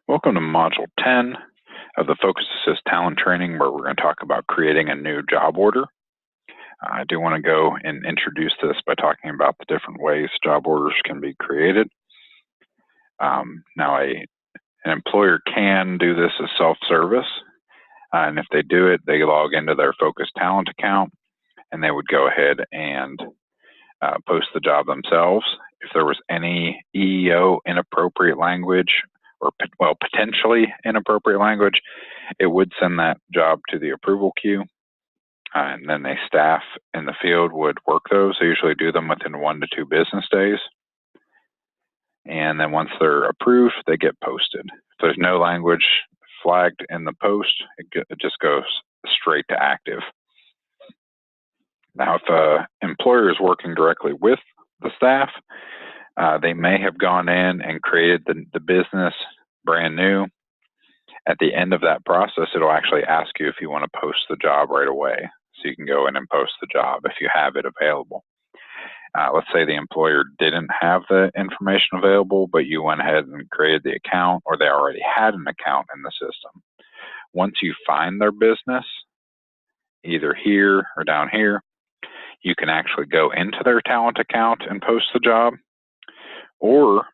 Welcome to Module 10 of the Focus Assist Talent Training, where we're going to talk about creating a new job order. I do want to go and introduce this by talking about the different ways job orders can be created. Now, an employer can do this as self-service, and if they do it, they log into their Focus Talent account, and they would go ahead and post the job themselves. If there was any EEO inappropriate language, or potentially inappropriate language, it would send that job to the approval queue, and then the staff in the field would work those. They usually do them within 1 to 2 business days, and then once they're approved, they get posted. If there's no language flagged in the post, it just goes straight to active. Now, if an employer is working directly with the staff, they may have gone in and created the business brand new. At the end of that process, it'll actually ask you if you want to post the job right away. So you can go in and post the job if you have it available. Let's say the employer didn't have the information available, but you went ahead and created the account, or they already had an account in the system. Once you find their business, either here or down here, you can actually go into their talent account and post the job, or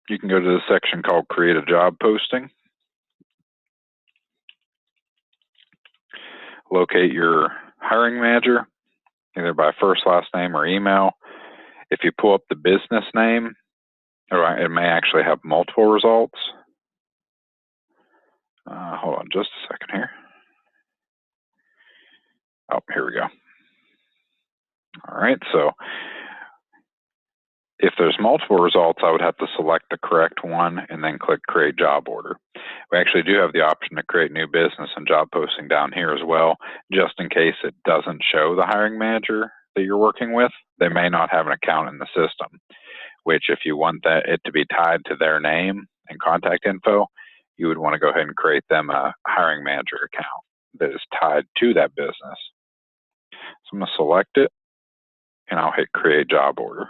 you can go to the section called Create a Job Posting, locate your hiring manager, either by first, last name, or email. If you pull up the business name, it may actually have multiple results. Hold on just a second here. Oh, here we go. All right, so if there's multiple results, I would have to select the correct one and then click Create Job Order. We actually do have the option to create new business and job posting down here as well, just in case it doesn't show the hiring manager that you're working with. They may not have an account in the system, which if you want it to be tied to their name and contact info, you would want to go ahead and create them a hiring manager account that is tied to that business. So I'm going to select it, and I'll hit Create Job Order.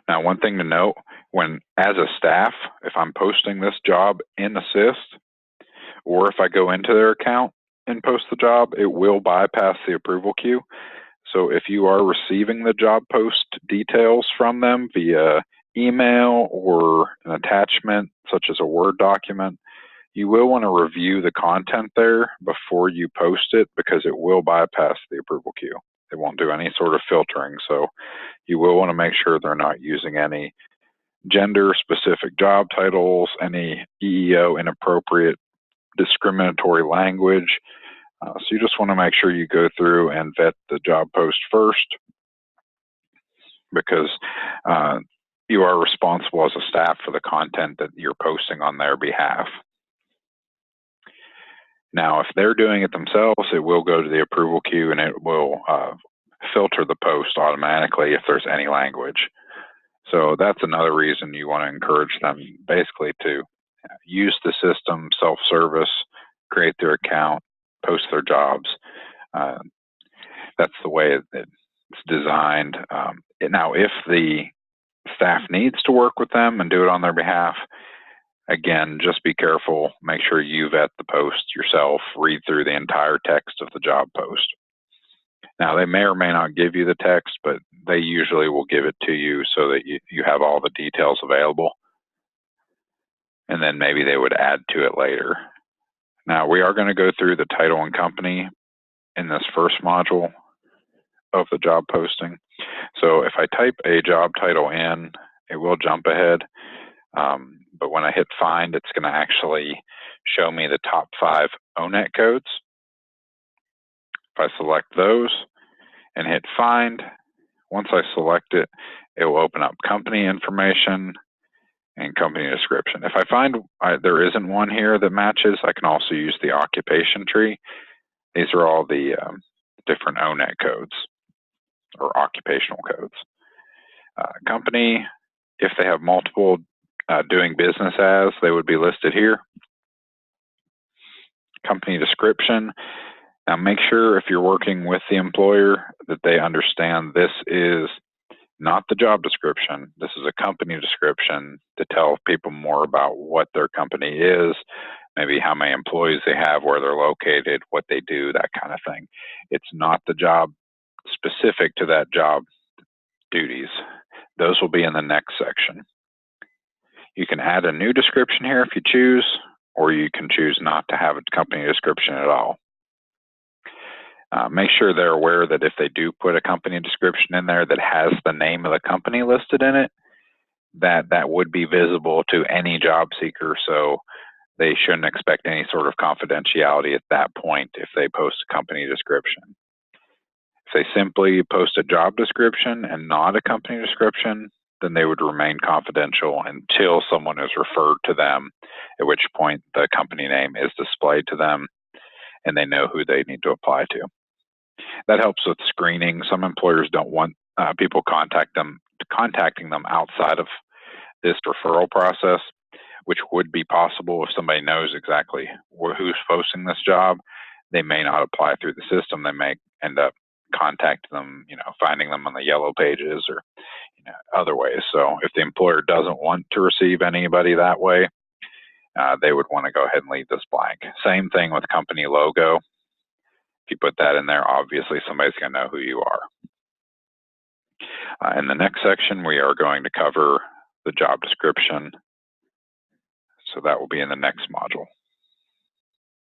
Now, one thing to note, as a staff, if I'm posting this job in Assist, or if I go into their account and post the job, it will bypass the approval queue. So if you are receiving the job post details from them via email or an attachment, such as a Word document, you will want to review the content there before you post it, because it will bypass the approval queue. It won't do any sort of filtering, so you will want to make sure they're not using any gender-specific job titles, any EEO inappropriate discriminatory language. So you just want to make sure you go through and vet the job post first, because you are responsible as a staff for the content that you're posting on their behalf. Now, if they're doing it themselves, it will go to the approval queue, and it will filter the post automatically if there's any language. So that's another reason you want to encourage them basically to use the system, self-service, create their account, post their jobs. That's the way it's designed. Now, if the staff needs to work with them and do it on their behalf, again, just be careful. Make sure you vet the post yourself, read through the entire text of the job post. Now, they may or may not give you the text, but they usually will give it to you so that you have all the details available. And then maybe they would add to it later. Now, we are going to go through the title and company in this first module of the job posting. So if I type a job title in, it will jump ahead. But when I hit find, it's going to actually show me the top 5 ONET codes. If I select those and hit find, once I select it, it will open up company information and company description. If I find there isn't one here that matches, I can also use the occupation tree. These are all the different ONET codes or occupational codes. Company, if they have multiple doing business as, they would be listed here. Company description. Now make sure if you're working with the employer that they understand this is not the job description. This is a company description to tell people more about what their company is, maybe how many employees they have, where they're located, what they do, that kind of thing. It's not the job specific to that job duties. Those will be in the next section. You can add a new description here if you choose, or you can choose not to have a company description at all. Make sure they're aware that if they do put a company description in there that has the name of the company listed in it, that would be visible to any job seeker, so they shouldn't expect any sort of confidentiality at that point if they post a company description. If they simply post a job description and not a company description, then they would remain confidential until someone is referred to them, at which point the company name is displayed to them and they know who they need to apply to. That helps with screening. Some employers don't want people contacting them outside of this referral process, which would be possible if somebody knows exactly who's posting this job. They may not apply through the system. They may end up contacting them, finding them on the yellow pages or other ways. So if the employer doesn't want to receive anybody that way, they would want to go ahead and leave this blank. Same thing with company logo. If you put that in there, obviously somebody's going to know who you are. In the next section, we are going to cover the job description. So that will be in the next module.